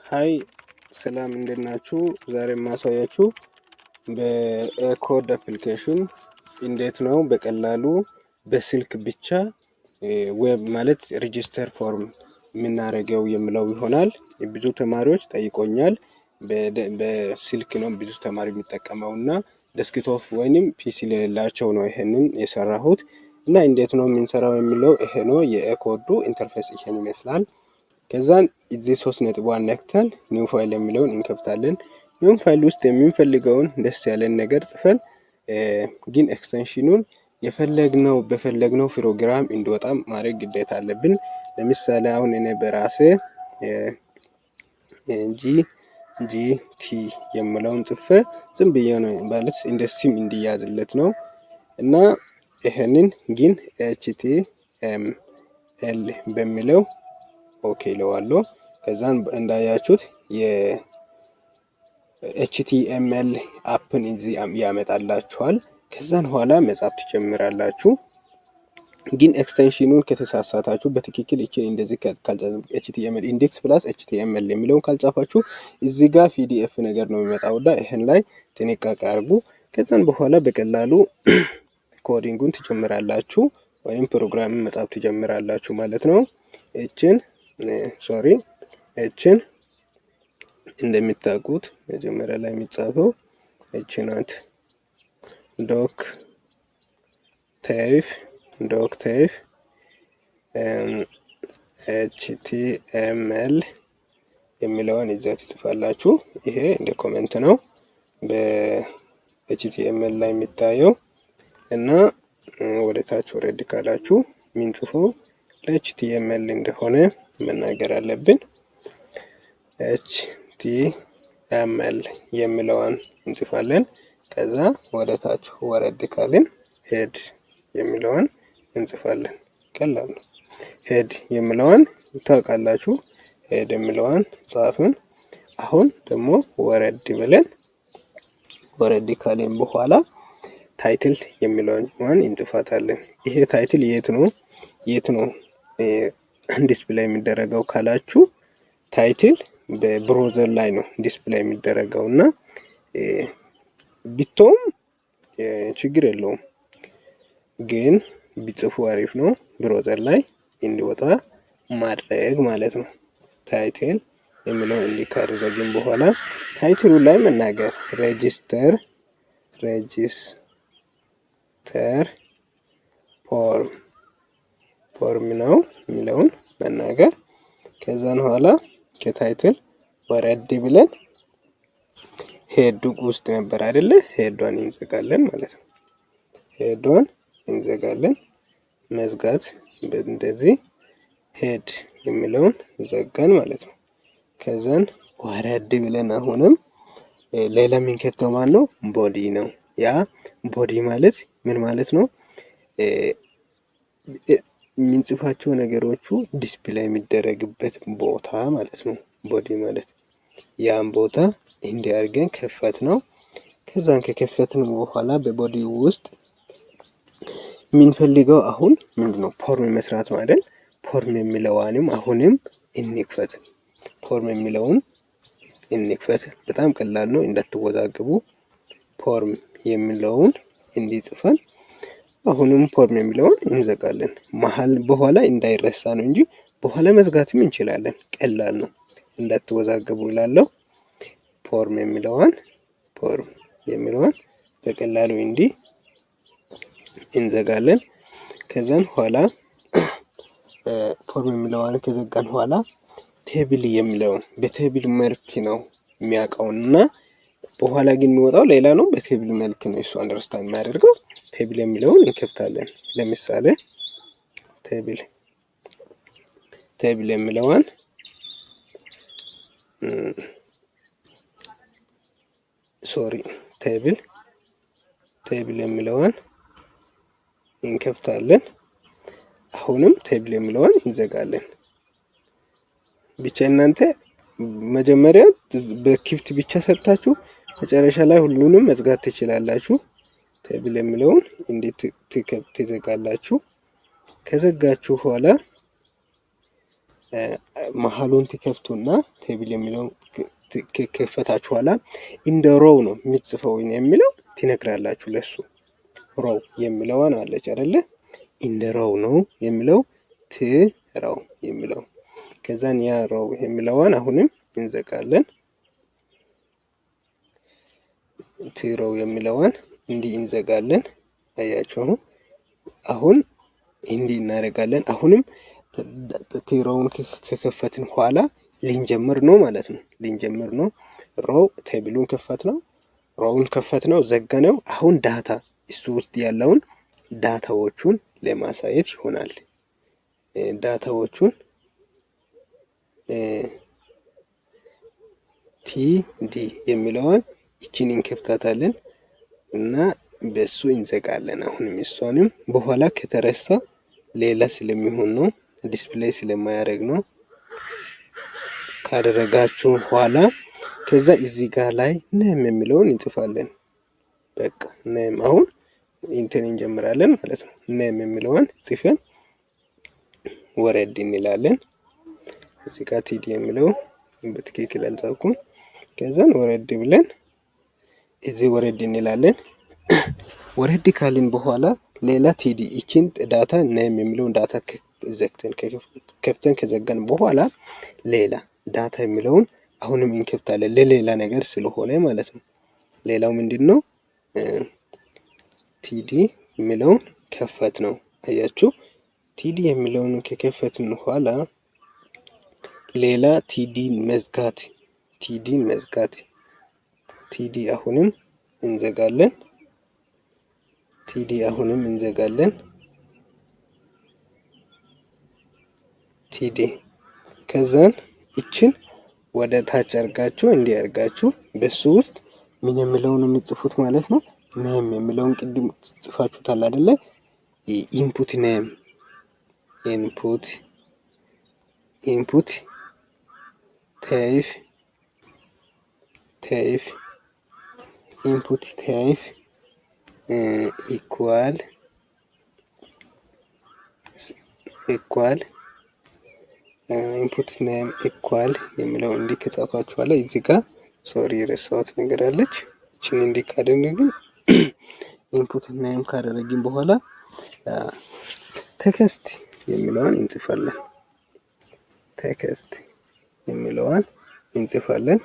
ሃይ ሰላም እንደናችሁ ዛሬ ማሳያችሁ በኮድ አፕሊኬሽን እንዴት ነው በቀላሉ በስልክ ብቻ ዌብ ማለት ሬጂስተር ፎርም ምናረጋው የሚለው ይሆናል። ብዙ ተማሪዎች ጠይቆኛል። በስልክ ነው ብዙ ተማሪ የሚጠቀመውና ዴስክቶፕ ወይንም ፒሲ ለሌላቸው ነው ይሄንን የሰራሁት እና እንዴት ነው የምንሰራው የሚለው ይሄ ነው። የኮዱ ኢንተርፌስ ይሄን ይመስላል። ከዛን እዚህ 3 ነጥቧን ነክተን ኒው ፋይል የሚለውን እንከፍታለን። ኒው ፋይል ውስጥ የምንፈልገውን ደስ ያለን ነገር ጽፈን ግን ኤክስቴንሽኑን በፈለግነው ፕሮግራም እንዲወጣ ማድረግ ግዴታ አለብን። ለምሳሌ አሁን እኔ በራሴ ጂቲ የሚለውን ጽፌ ዝም ብዬ ነው ማለት እንደ ሲም እንዲያዝለት ነው እና ይሄንን ግን HTML በሚለው ኦኬ ለዋለው ከዛን እንዳያችሁት የHTML አፕን እዚህ ያመጣላችኋል። ከዛን ኋላ መጻፍ ትጀምራላችሁ። ግን ኤክስቴንሽኑን ከተሳሳታችሁ በትክክል እቺን እንደዚህ ካልጻፋችሁ HTML ኢንዴክስ ፕላስ HTML የሚለውን ካልጻፋችሁ እዚህ ጋር PDF ነገር ነው የሚመጣውና ይሄን ላይ ጥንቃቄ አድርጉ። ከዛን በኋላ በቀላሉ ኮዲንጉን ትጀምራላችሁ ወይም ፕሮግራምን መጻፍ ትጀምራላችሁ ማለት ነው። እቺን እንደምታውቁት መጀመሪያ ላይ የሚጻፈው እቺ ናት። ዶክ ታይፍ HTML የሚለውን እዛ ትጽፋላችሁ። ይሄ እንደ ኮሜንት ነው በHTML ላይ የሚታየው እና ወደ ታች ወረድ ካላችሁ ምን ጽፈው HTML እንደሆነ መናገር አለብን። HTML የሚለውን እንጽፋለን። ከዛ ወደ ታች ወረድ ካልን ሄድ የሚለውን እንጽፋለን። ቀላል ነው። ሄድ የሚለውን ታውቃላችሁ። ሄድ የሚለውን ጻፍን። አሁን ደግሞ ወረድ ካልን በኋላ ታይትል የሚለውን እንጽፋታለን። ይሄ ታይትል የት ነው ዲስፕሌይ የሚደረገው ካላችሁ ታይትል በብራውዘር ላይ ነው ዲስፕሌይ የሚደረገውና ቢቶም ችግር የለውም ግን ቢጽፉ አሪፍ ነው። ብራውዘር ላይ እንዲወጣ ማድረግ ማለት ነው። ታይትል የሚለው እንዲካደረግን በኋላ ታይትሉ ላይ መናገር ሬጂስተር ፎርም ነው የሚለውን መናገር። ከዛን ኋላ ከታይትል ወረድ ብለን ሄድ ውስጥ ነበር አይደለ? ሄዷን እንዘጋለን ማለት ነው። ሄዷን እንዘጋለን። መዝጋት እንደዚህ ሄድ የሚለውን ዘጋን ማለት ነው። ከዛን ወረድ ብለን አሁንም ሌላ የምንከፍተው ማን ነው? ቦዲ ነው። ያ ቦዲ ማለት ምን ማለት ነው? የምንጽፋቸው ነገሮቹ ዲስፕሌይ የሚደረግበት ቦታ ማለት ነው። ቦዲ ማለት ያን ቦታ እንዲያርገን ከፈት ነው። ከዛን ከከፈትን በኋላ በቦዲ ውስጥ የምንፈልገው አሁን ምንድነው? ፎርም መስራት ማለት ፎርም የሚለውንም አሁንም እንክፈት። ፎርም የሚለውን እንክፈት። በጣም ቀላል ነው፣ እንዳትወዛገቡ። ፎርም የሚለውን እንዲጽፈን አሁንም ፎርም የሚለውን እንዘጋለን። መሃል በኋላ እንዳይረሳ ነው እንጂ በኋላ መዝጋትም እንችላለን። ቀላል ነው፣ እንዳትወዛገቡ ይላለው። ፎርም የሚለውን በቀላሉ እንዲህ እንዘጋለን። ከዛን ኋላ ፎርም የሚለውን ከዘጋን ኋላ ቴብል የሚለውን በቴብል መልክ ነው የሚያውቀውና በኋላ ግን የሚወጣው ሌላ ነው። በቴብል መልክ ነው እሱ አንደርስታንድ የሚያደርገው። ቴብል የሚለውን እንከፍታለን። ለምሳሌ ቴብል የሚለውን ቴብል የሚለውን እንከፍታለን። አሁንም ቴብል የሚለውን እንዘጋለን። ብቻ እናንተ መጀመሪያ በክፍት ብቻ ሰጥታችሁ መጨረሻ ላይ ሁሉንም መዝጋት ትችላላችሁ። ቴብል የሚለውን እንዴት ትዘጋላችሁ? ከዘጋችሁ ኋላ መሀሉን ትከፍቱና ቴብል የሚለው ከከፈታችሁ ኋላ ኢን ዘ ሮው ነው የምትጽፈው የሚለው ትነግራላችሁ ለሱ። ሮው የሚለዋን አለች አይደለ? ኢን ዘ ሮው ነው የሚለው ሮው የሚለው። ከዛን ያ ሮው የሚለዋን አሁንም እንዘጋለን። ሮው የሚለዋን እንዲህ እንዘጋለን። አያችሁ አሁን እንዲህ እናደርጋለን። አሁንም ሮውን ከከፈትን ኋላ ልንጀምር ነው ማለት ነው። ልንጀምር ነው። ሮው ቴብሉን ከፈት ነው፣ ሮውን ከፈት ነው፣ ዘገነው። አሁን ዳታ እሱ ውስጥ ያለውን ዳታዎቹን ለማሳየት ይሆናል። ዳታዎቹን ቲዲ የሚለውን እቺን እንከፍታታለን እና በሱ እንዘጋለን። አሁንም እሷንም በኋላ ከተረሳ ሌላ ስለሚሆን ነው፣ ዲስፕሌይ ስለማያደርግ ነው። ካደረጋችሁ ኋላ ከዛ እዚህ ጋር ላይ ነም የሚለውን እንጽፋለን። በቃ ነም አሁን ኢንተር እንጀምራለን ማለት ነው። ነም የሚለውን ጽፈን ወረድ እንላለን። እዚህ ጋር ቲዲ የሚለው በትክክል አልጻፍኩም። ከዛን ወረድ ብለን እዚህ ወረድ እንላለን። ወረድ ካልን በኋላ ሌላ ቲዲ እቺን ዳታ ነም የሚለውን ዳታ ዘግተን ከፍተን ከዘጋን በኋላ ሌላ ዳታ የሚለውን አሁንም እንከፍታለን ለሌላ ነገር ስለሆነ ማለት ነው። ሌላው ምንድነው? ቲዲ የሚለውን ከፈት ነው። አያችሁ ቲዲ የሚለውን ከከፈትን በኋላ ሌላ ቲዲን መዝጋት፣ ቲዲን መዝጋት። ቲዲ አሁንም እንዘጋለን። ቲዲ አሁንም እንዘጋለን። ቲዲ ከዛን እችን ወደ ታች አርጋችሁ እንዲያርጋችሁ በሱ ውስጥ ምን የሚለውን የምትጽፉት ማለት ነው። ኔም የሚለውን ቅድም ጽፋችሁታል አይደለ? ኢንፑት ኔም፣ ኢንፑት ታይፕ ኢንፑት ታይፕ ኢኳል ኢንፑት ኔም ኢኳል የሚለው እንዲህ ከጻፋችሁ በኋላ እዚህ ጋር ሶሪ የረሳሁት ነገር አለች። እቺን እንዲህ ካደረግን ኢንፑት ኔም ካደረግን በኋላ ቴክስት የሚለውን እንጽፋለን። ቴክስት የሚለውን እንጽፋለን።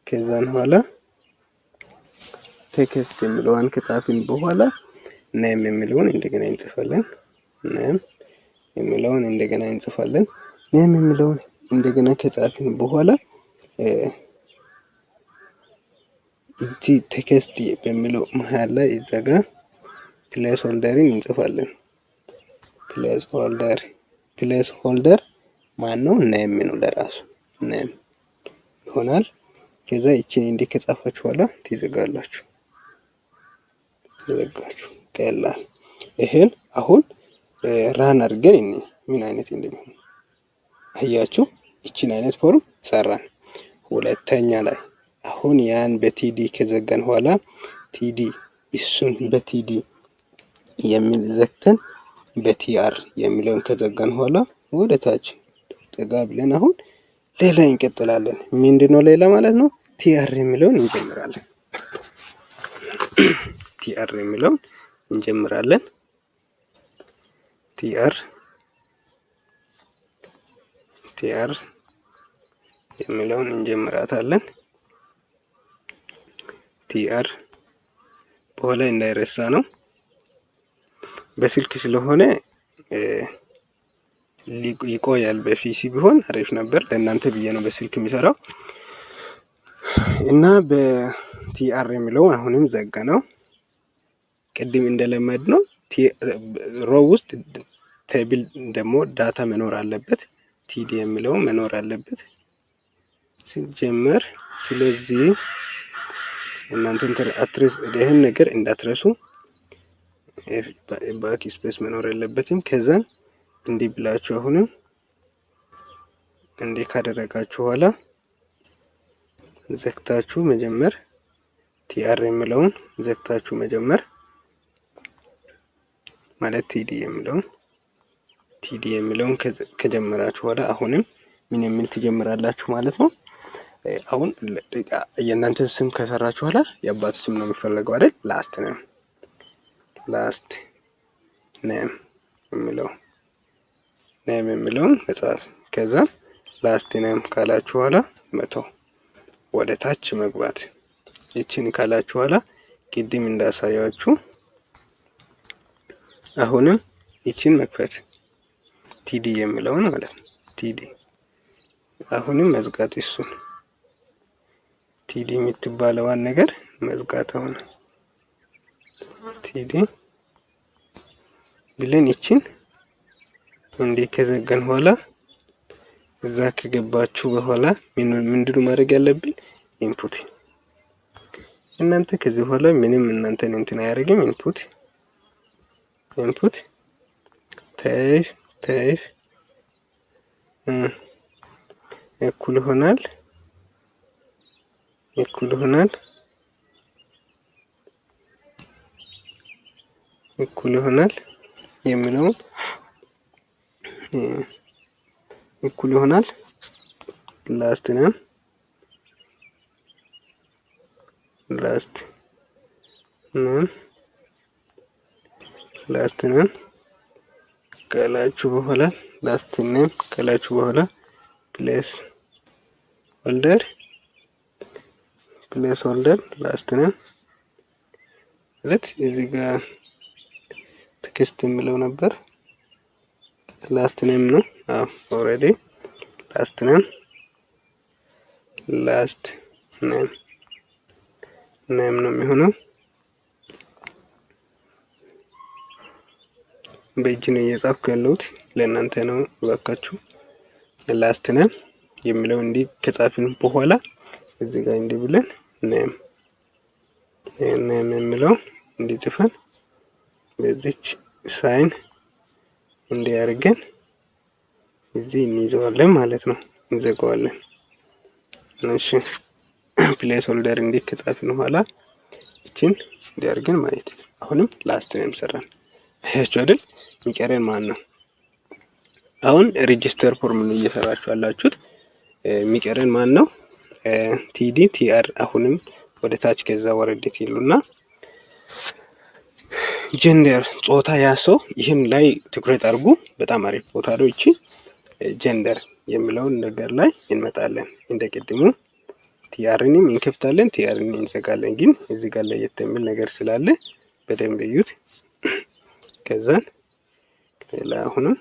ከዛን ኋላ ቴክስት የሚለውን ከጻፍን በኋላ ኔም የሚለውን እንደገና እንጽፋለን። ኔም የሚለውን እንደገና እንጽፋለን። ኔም የሚለውን እንደገና ከጻፍን በኋላ እቺ ቴክስት በሚለው መሃል ላይ እዛጋ ፕሌስ ሆልደርን እንጽፋለን። ፕሌስ ሆልደር ማን ነው? ኔም ነው። ለራሱ ኔም ይሆናል። ከዛ እቺን እንዲህ ከጻፋችሁ በኋላ ትዘጋላችሁ። ዘጋችሁ። ቀላል። ይሄን አሁን ራን አድርገን ምን አይነት እንደሚሆን አያችሁ። እቺን አይነት ፎርም ሰራን። ሁለተኛ ላይ አሁን ያን በቲዲ ከዘጋን በኋላ ቲዲ እሱን በቲዲ የሚል ዘግተን በቲአር የሚለውን ከዘጋን በኋላ ወደ ታች ጠጋ ብለን አሁን ሌላ እንቀጥላለን። ምንድነው ሌላ ማለት ነው? ቲአር የሚለውን እንጀምራለን። ቲአር የሚለውን እንጀምራለን። ቲአር የሚለውን እንጀምራታለን። ቲአር በኋላ እንዳይረሳ ነው። በስልክ ስለሆነ ይቆያል። በፒሲ ቢሆን አሪፍ ነበር። ለእናንተ ብዬ ነው በስልክ የሚሰራው እና በቲአር የሚለው አሁንም ዘጋ ነው። ቅድም እንደለመድ ነው ሮው ውስጥ ቴብል ደግሞ ዳታ መኖር አለበት። ቲዲ የሚለው መኖር አለበት ሲጀመር። ስለዚህ እናንተ ይሄን ነገር እንዳትረሱ። ባክ ስፔስ መኖር የለበትም። ከዛን እንዲህ ብላችሁ አሁንም እንዲህ ካደረጋችሁ በኋላ ዘግታችሁ መጀመር ቲአር የሚለውን ዘግታችሁ መጀመር ማለት ቲዲ የሚለውን ቲዲ የሚለውን ከጀመራችሁ በኋላ አሁንም ምን የሚል ትጀምራላችሁ ማለት ነው። አሁን የእናንተን ስም ከሰራችሁ በኋላ የአባት ስም ነው የሚፈለገው አይደል? ላስት ኔም የሚለውን መጻፍ። ከዛ ላስት ኔም ካላችሁ በኋላ መተው፣ ወደ ታች መግባት። ይችን ካላችሁ በኋላ ቅድም እንዳሳያችሁ አሁንም ይችን መክፈት፣ ቲዲ የሚለውን ማለት ነው። ቲዲ አሁንም መዝጋት። እሱን ቲዲ የምትባለዋን ነገር መዝጋት። አሁን ቲዲ ብለን ይችን እንዲህ ከዘጋን በኋላ እዛ ከገባችሁ በኋላ ምንድነው ማድረግ ያለብን? ኢንፑት። እናንተ ከዚህ በኋላ ምንም እናንተን እንትን አያደርግም። ኢንፑት ታይፍ እኩል ይሆናል የሚለውን እኩል ይሆናል ላስት ኔም ካላችሁ በኋላ ፕሌስ ሆልደር ላስት ኔም ማለት እዚህ ጋር ቴክስት የሚለው ነበር። ላስት ኔም ነው። ኦሬዲ ላስት ኔም ነው የሚሆነው። በእጅ ነው እየጻፍኩ ያለሁት ለእናንተ ነው እባካችሁ። ላስት ኔም የሚለው እንዲህ ከጻፍን በኋላ እዚህ ጋር እንዲህ ብለን ኔም የሚለው እንዲህ ጽፈን በዚች ሳይን እንዲያርገን እዚህ እንይዘዋለን ማለት ነው። እንዘጋዋለን። እሺ ፕሌስ ሆልደር እንዲህ ከጻፍን በኋላ እቺን እንዲያርገን ማየት። አሁንም ላስት ኔም ሰራን። አያችሁ አይደል? የሚቀረን ማን ነው? አሁን ሬጂስተር ፎርም ነው እየሰራችሁ ያላችሁት። የሚቀረን ማን ነው? ቲዲ ቲአር። አሁንም ወደ ታች ከዛ ወረደት ይሉና ጀንደር ጾታ ያሰው ይህን ላይ ትኩረት አድርጉ። በጣም አሪፍ ቦታ ነው። እቺ ጀንደር የሚለውን ነገር ላይ እንመጣለን። እንደቀድሙ ቲአርንም እንከፍታለን፣ ቲአርንም እንዘጋለን። ግን እዚህ ጋር ላይ የሚል ነገር ስላለ በደንብ እዩት። ከዛን ሌላ አሁንም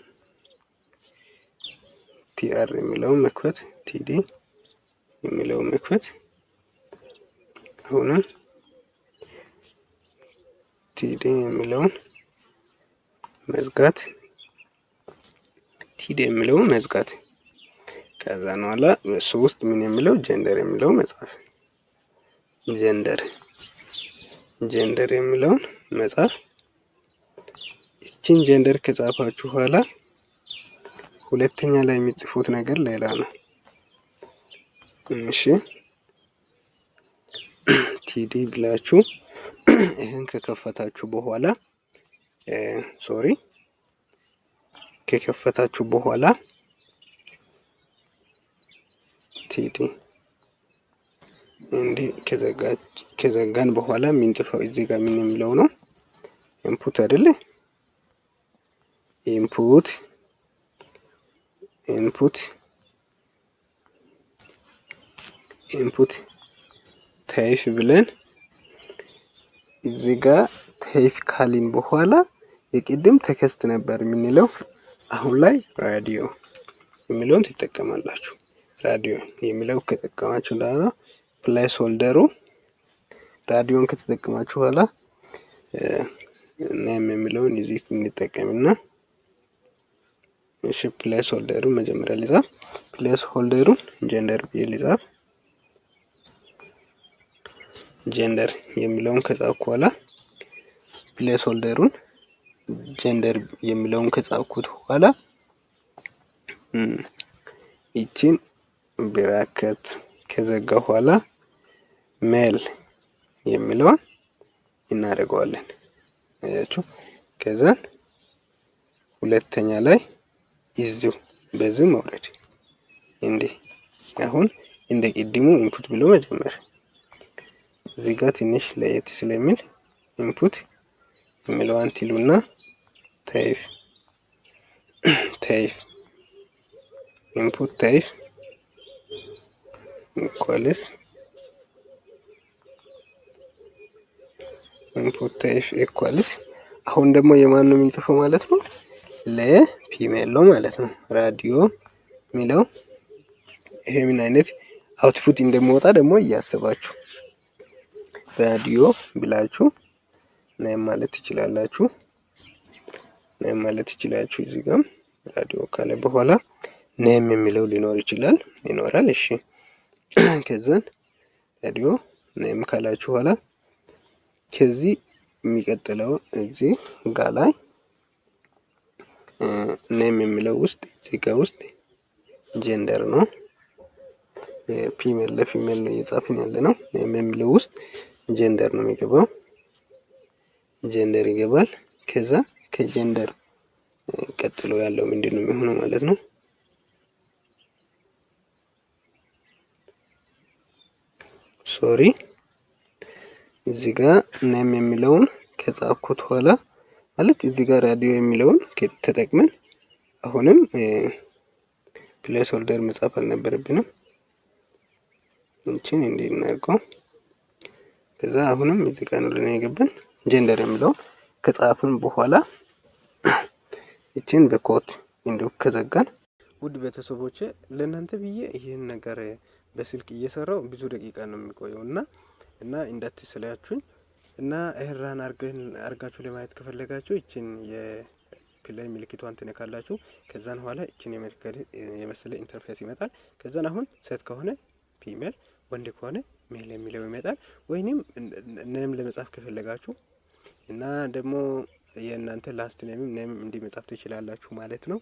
ቲአር የሚለውን መክፈት፣ ቲዲ የሚለውን መክፈት፣ አሁንም ቲዲ የሚለውን መዝጋት፣ ቲዲ የሚለውን መዝጋት። ከዛ ነው አላ እሱ ውስጥ ምን የሚለው ጀንደር የሚለው መጻፍ፣ ጀንደር የሚለውን መጻፍ። እቺን ጀንደር ከጻፋችሁ በኋላ ሁለተኛ ላይ የሚጽፉት ነገር ሌላ ነው። እሺ ቲዲ ብላችሁ ይሄን ከከፈታችሁ በኋላ ከከፈታችሁ በኋላ ቲዲ እንዲህ ከዘጋን በኋላ ምንጽፈው እዚህ ጋር ምን የሚለው ነው? ኢንፑት አይደለ? ኢንፑት ታይፍ ብለን እዚህ ጋር ታይፍ ካልን በኋላ የቅድም ቴክስት ነበር የምንለው። አሁን ላይ ራዲዮ የሚለውን ትጠቀማላችሁ። ራዲዮ የሚለው ከተጠቀማችሁ በኋላ ፕሌስ ሆልደሩ ራዲዮን ከተጠቀማችሁ በኋላ ኔም የሚለውን እዚህ እንጠቀምና እሺ ፕሌስ ሆልደሩ መጀመሪያ ልጻፍ። ፕሌስ ሆልደሩን ጀንደር ብዬ ልጻፍ። ጀንደር የሚለውን ከጻፍኩ በኋላ ፕሌስ ሆልደሩን ጀንደር የሚለውን ከጻፍኩት በኋላ ይቺን ብራኬት ከዘጋ በኋላ ሜል የሚለውን እናደርገዋለን። አያችሁ? ከዛ ሁለተኛ ላይ እዚሁ በዚህ መውረድ እንዴ አሁን እንደ ቅድሙ ኢንፑት ብሎ መጀመር እዚህ ጋር ትንሽ ለየት ስለሚል ኢንፑት የሚለውን ትሉና ታይፍ ኢንፑት ታይፍ ኢኳልስ ኢንፑት ታይፍ ኢኳልስ አሁን ደግሞ የማን ነው የምንጽፈው ማለት ነው? ለፊሜል ነው ማለት ነው። ራዲዮ ሚለው ይሄ ምን አይነት አውትፑት እንደሚወጣ ደግሞ እያሰባችሁ ራዲዮ ብላችሁ ነም ማለት ትችላላችሁ። እዚህ ጋር ራዲዮ ካለ በኋላ ኔም የሚለው ሊኖር ይኖራል። እሺ ከዛን ራዲዮ ኔም ካላችሁ በኋላ ከዚህ የሚቀጥለው እዚህ ጋር ላይ ኔም የሚለው ውስጥ እዚህ ጋር ውስጥ ጀንደር ነው ፊሜል ለፊሜል ነው እየጻፍን ያለነው። ኔም የሚለው ውስጥ ጀንደር ነው የሚገባው። ጀንደር ይገባል። ከዛ ከጀንደር ቀጥሎ ያለው ምንድነው የሚሆነው ማለት ነው? ሶሪ እዚህ ጋር ኔም የሚለውን ከጻፍኩት በኋላ ማለት እዚህ ጋር ራዲዮ የሚለውን ተጠቅመን አሁንም ፕሌስ ሆልደር መጻፍ አልነበረብንም። እንቺን እንዴ እናርገው። ከዛ አሁንም እዚህ ጋር ነው ለኔ የገባን ጀንደር የሚለው ከጻፍን በኋላ እቺን በኮት እንዲሁ ከዘጋን ውድ ቤተሰቦቼ ለእናንተ ብዬ ይሄን ነገር በስልክ እየሰራው ብዙ ደቂቃ ነው የሚቆየውና እንዳትሰላችሁኝ እና እራን አርጋችሁ ለማየት ከፈለጋችሁ እቺን የፕላይ ምልክቷን ትነካላችሁ። ከዛን በኋላ እቺን የመሰለ ኢንተርፌስ ይመጣል። ከዛን አሁን ሴት ከሆነ ፊሜል ወንድ ከሆነ ሜል የሚለው ይመጣል። ወይንም ኔም ለመጻፍ ከፈለጋችሁ እና ደግሞ የእናንተ ላስት ኔም እንዲመጻፍ ትችላላችሁ ማለት ነው።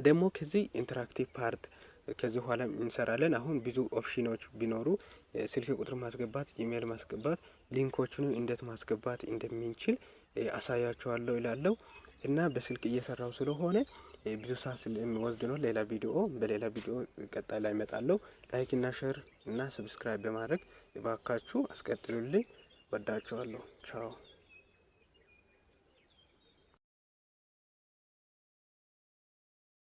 ደግሞ ከዚህ ኢንተራክቲቭ ፓርት ከዚህ በኋላ እንሰራለን። አሁን ብዙ ኦፕሽኖች ቢኖሩ ስልክ ቁጥር ማስገባት፣ ኢሜል ማስገባት፣ ሊንኮቹን እንዴት ማስገባት እንደምንችል አሳያችኋለሁ ይላለው እና በስልክ እየሰራው ስለሆነ ብዙ ሰዓት ስለሚወስድ ነው። በሌላ ቪዲዮ ቀጣይ ላይ እመጣለሁ። ላይክ እና ሼር እና ሰብስክራይብ በማድረግ እባካችሁ አስቀጥሉልኝ። ወዳችኋለሁ። ቻው